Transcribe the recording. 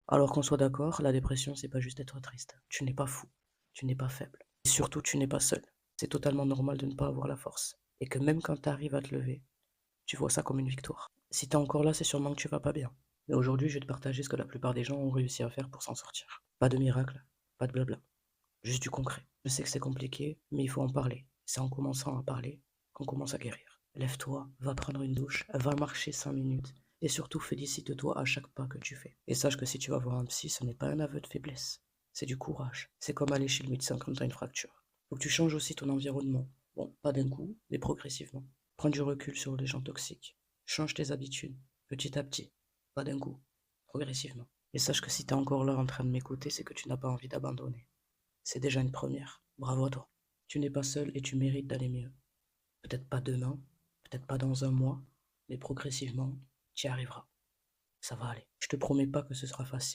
Alors qu'on soit d'accord, la dépression, c'est pas juste être triste. Tu n'es pas fou, tu n'es pas faible. Et surtout, tu n'es pas seul. C'est totalement normal de ne pas avoir la force. Et que même quand tu arrives à te lever, tu vois ça comme une victoire. Si t'es encore là, c'est sûrement que tu vas pas bien. Mais aujourd'hui, je vais te partager ce que la plupart des gens ont réussi à faire pour s'en sortir. Pas de miracle, pas de blabla. Juste du concret. Je sais que c'est compliqué, mais il faut en parler. C'est en commençant à parler qu'on commence à guérir. Lève-toi, va prendre une douche, va marcher 5 minutes. Et surtout, félicite-toi à chaque pas que tu fais. Et sache que si tu vas voir un psy, ce n'est pas un aveu de faiblesse. C'est du courage. C'est comme aller chez le médecin quand tu as une fracture. Faut que tu changes aussi ton environnement. Bon, pas d'un coup, mais progressivement. Prends du recul sur les gens toxiques. Change tes habitudes, petit à petit. Pas d'un coup, progressivement. Et sache que si t'es encore là en train de m'écouter, c'est que tu n'as pas envie d'abandonner. C'est déjà une première. Bravo à toi. Tu n'es pas seul et tu mérites d'aller mieux. Peut-être pas demain, peut-être pas dans un mois, mais progressivement, tu y arriveras. Ça va aller. Je te promets pas que ce sera facile.